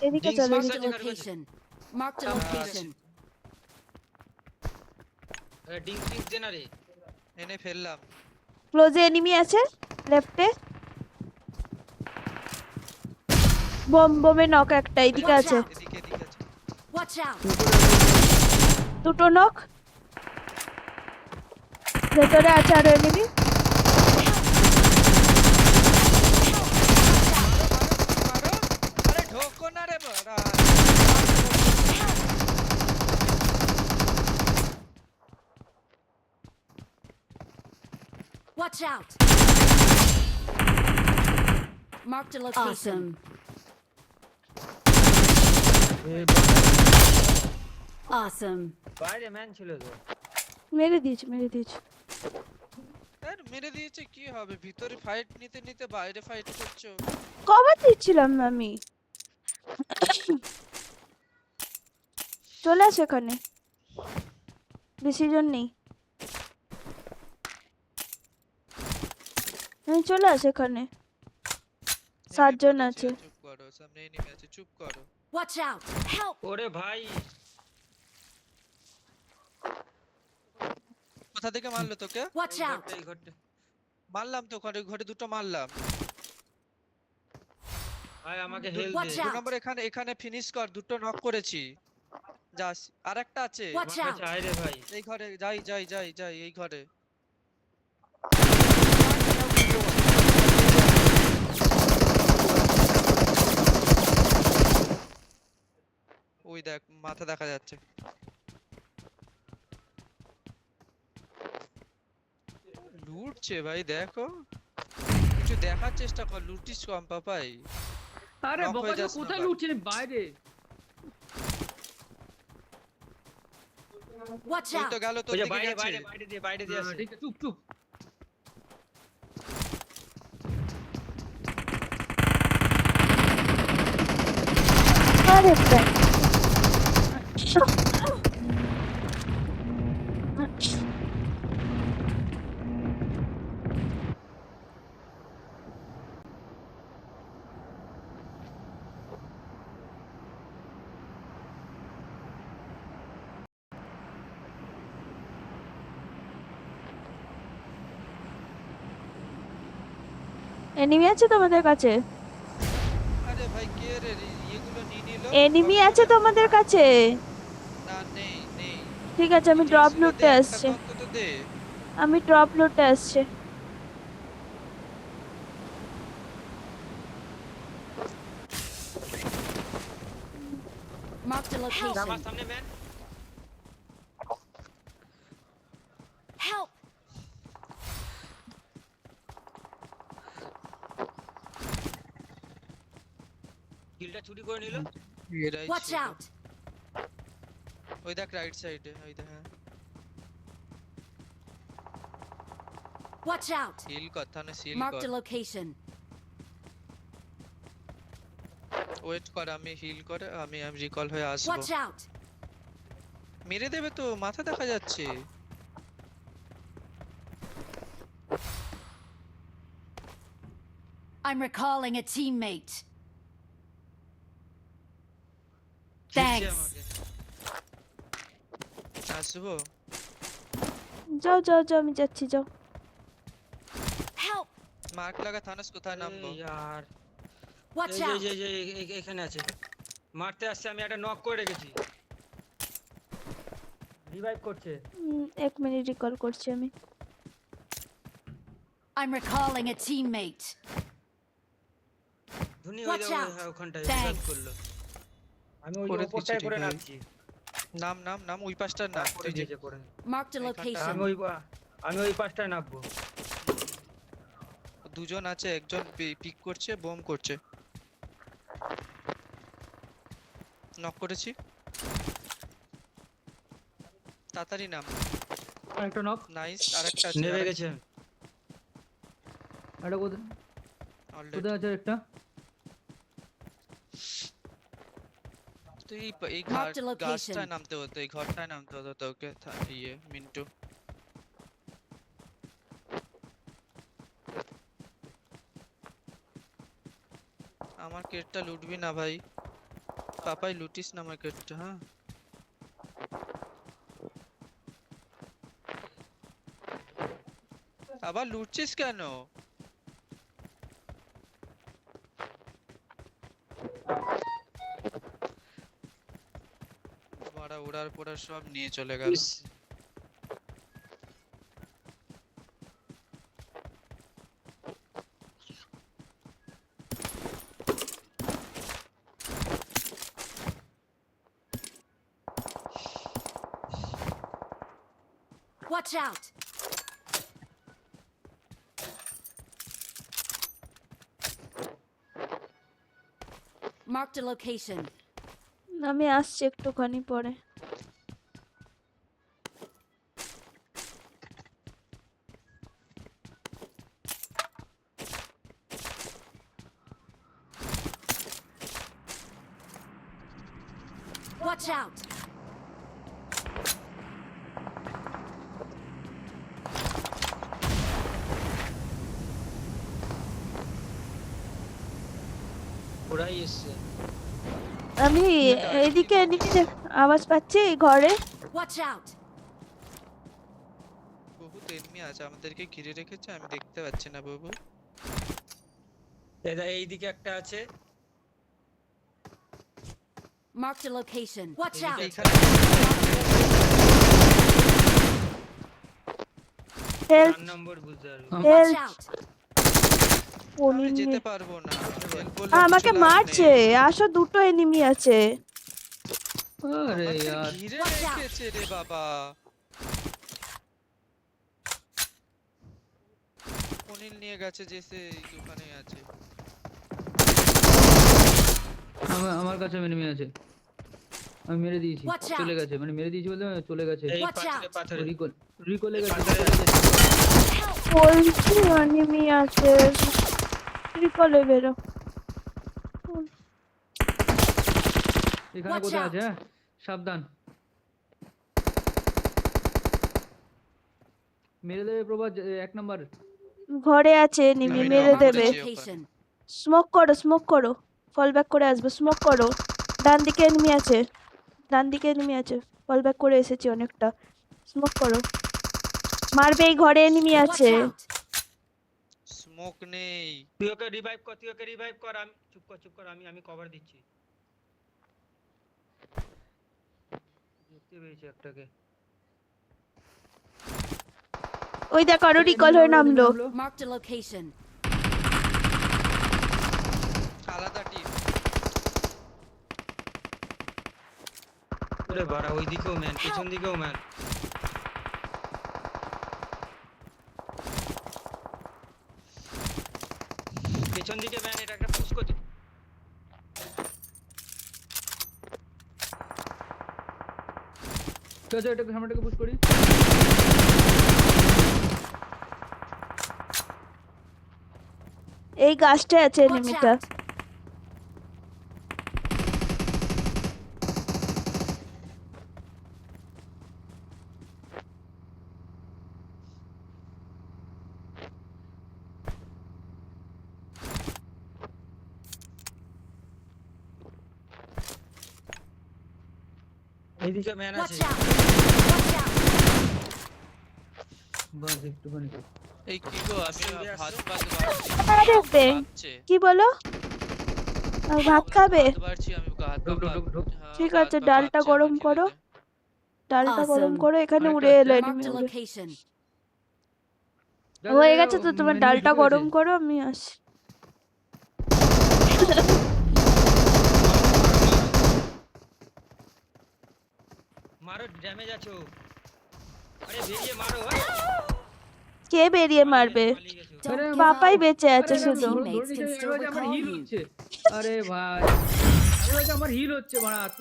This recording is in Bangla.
এদিকে Dings চলো box এদিকে। আছে কারো কাছে? Marked a location. ডিংস দে না রে। এনে ফেললাম। ক্লোজে এনিমি আছে লেফটে। বোমে নক একটা এদিকে Watch আছে। out. এদিকে আছে। Watch out. দুটো নক। ভেতরে আছে আর এনিমি। মারো আরে ঢোকো না রে বড়া। Watch out. Marked a location. Awesome. বাইরে ম্যান ছিল তো। মেরে দিয়েছি। আর মেরে দিয়েছে কি হবে, ভিতরে ফাইট নিতে নিতে বাইরে ফাইট করছো। কভার দিচ্ছিলাম আমি। চলে আসে এখানে, ডিসিশন নেই। চলে আসে এখানে, 7 জন আছে। চুপ করো, সামনে এনিমি আছে, চুপ করো। Watch out. Help. ওরে ভাই কোথা থেকে মারলো তোকে? Watch out. এই ঘরটা মারলাম তো, ঘরে দুটো মারলাম। ভাই আমাকে হেল Watch দে। out. 2 নম্বর এখানে ফিনিশ কর, দুটো নক করেছি। যাস, আরেকটা আছে Watch আমার out. কাছে আয় রে ভাই। এই ঘরে। যাই এই ঘরে। ওই দেখ, মাথা দেখা যাচ্ছে। লুটছে ভাই, দেখো কিছু দেখার চেষ্টা কর, লুটিস কম পাপাই। আরে knock হয়ে বকা যাস না কোথায় ভাই। লুটছে বাইরে? Watch ওই out. তো গেল তোর ওই যে দিকে বাইরে গেছে। বাইরে দিয়ে আসে। ঠিক আছে, চুপ আরে ব্যাক। এনিমি আছে তোমাদের কাছে? আরে ভাই কে রে, এগুলো নিয়ে নিল। এনিমি আছে তোমাদের কাছে? না, নেই। ঠিক আছে, আমি ড্রপ জিনিসগুলো লুটে দে, একটা আসছি। তো অন্তত দে। আমি ড্রপ লুটে আসছি। Marked a আমার location. সামনে ম্যান। Help. কিলটা চুরি করে নিল। এরাই Watch ছিল। out. ওই দেখ রাইট সাইডে, ওই দেখ। হ্যাঁ, Watch out. হিল কথা না, সিল Marked কর। a location. ওয়েট কর, আমি হিল করে আমি রিকল হয়ে আসবো। Watch out. মেরে দেবে তো, মাথা দেখা যাচ্ছে। I'm recalling a teammate. খিচ্ছে Thanks. আমাকে। আসবো। যাও আমি যাচ্ছি, যাও। Help. মার্ক লাগা থানাস, কোথায় নামবো? এই ইয়ার Watch এই out. যে এখানে আছে। মারতে আসছে, আমি একটা নক করে রেখেছি। রিভাইভ করছে। 1 মিনিট রিকল করছি আমি। I'm recalling a teammate. ধুনি ওই Watch out. ওখানটায় Thanks. রিভাইভ করলো। আমি ওই করে উপরটায় দিচ্ছি, করে ঠিক আছে। নামছি। নাম ওই পাশটার নাম। করে তুই যে দিয়েছে করে। Marked a Hey, location. আমি ওই পাশটায় নামবো। দুজন আছে, একজন পিক করছে, বোম করছে। নক করেছি, তাড়াতাড়ি নাম। একটা নক। নাইস, আরেকটা আছে। নেমে গেছে। এটা কোথায় অলরেডি আছে একটা? তুই এই Marked a location. গাছটায় নামতে হতো, এই ঘরটায় নামতে হতো তোকে। ইয়ে মিন্টু, আমার কেটটা লুটবি না ভাই। পাপাই লুটিস না আমাকে একটু, হ্যাঁ? আবার লুটছিস কেন? মারা উড়ার পড়ার সব নিয়ে চলে গেল। ইস, Watch out! Marked a location. আমি আসছি একটুখানি পরে। Watch out! ওরাই এসছে। আমি এইদিকে এদিকে আওয়াজ পাচ্ছি এই ঘরে। Watch out! বহুত এনিমি আছে, আমাদেরকে ঘিরে রেখেছে, আমি দেখতে পাচ্ছি না বাবু। এইদিকে একটা আছে। Marked a location. Watch out! এইখানে হেল্প 4 নম্বর বুঝতে পারবি। Watch help out! আমি যেতে পারবো না, help বললে আমাকে কিছু লাভ মারছে। নেই। আসো, দুটো এনিমি আছে। अरे আমাকে यार ঘিরে Watch out! রেখেছে রে বাবা। অনিল নিয়ে গেছে যে সে দোকানে আছে। আমার কাছে এনিমি আছে, আমি মেরে দিয়েছি, Watch চলে out! গেছে, মানে মেরে দিয়েছি বলতে চলে গেছে, এই Watch পাথরে out! পাথরে। রিকলে গেছে, পাথরে রিকলে গেছে। বলছি এনিমি আছে। রিকলে বেরো। এখানে Watch কোথায় out! আছে? হ্যাঁ সাবধান, মেরে দেবে প্রভাত, 1 নাম্বার। ঘরে আছে এনিমি, আমি মেরে knock দেবে। করেছি। Location. স্মোক করো, স্মোক করো। ফল ব্যাক করে আসবে, স্মোক করো। ডান দিকে এনিমি আছে, ডান দিকে এনিমি আছে। ফল ব্যাক করে এসেছি অনেকটা। স্মোক করো, মারবে। এই ঘরে এনিমি Watch আছে। out! স্মোক নেই। তুই ওকে রিভাইভ কর, তুই ওকে রিভাইভ কর। আমি চুপ কর, চুপ কর, আমি কভার দিচ্ছি। দেখতে পেয়েছি একটাকে। ওই দেখো আরো রিকল হয়ে নামলো। Marked a location. আলাদা টিম। ওরে বাড়া, ওই দিকেও ম্যান, পেছন দিকেও ম্যান। পেছন দিকে ম্যান, এটা একটা পুশ করতে। চলো এটাকে সামনেটাকে পুশ করি। এই গাছটায় আছে Watch এনিমিটা। out! এইদিকে ম্যান আছে। Watch out! Watch out! বাস একটুখানি। এই কি গো, আমি সঙ্গে ভাত আসছো? ভাত আরে বে, ভাবছে কি বলো? আর ভাত খাবে? ভাত বাড়ছি আমি, ওকে হাত ঢুক, ঢুক, পা- ঢুক, ঢুক। হ্যাঁ, ঠিক হাত আছে, পা ডালটা কাঁপছে গরম আমার করো। খিদেতে। ডালটা গরম Awesome. করো, এখানে আরেকটা উড়ে আছে। এলো Marked a এনিমি। location. হয়ে গেছে তো, তোমার enemy ডালটা ঢুকে গরম গেছে। করো, আমি আসি। মারো, ড্যামেজ আছে ও। আরে বেরিয়ে মারো। কে বেরিয়ে মারবে? পালিয়ে গেছে ও। Don't give Papai up. বেঁচে আছে আরে শুধু। teammates can still আমার recall হিল you. হচ্ছে। আরে ভাই, আরে ভাই আমার হিল হচ্ছে মারা।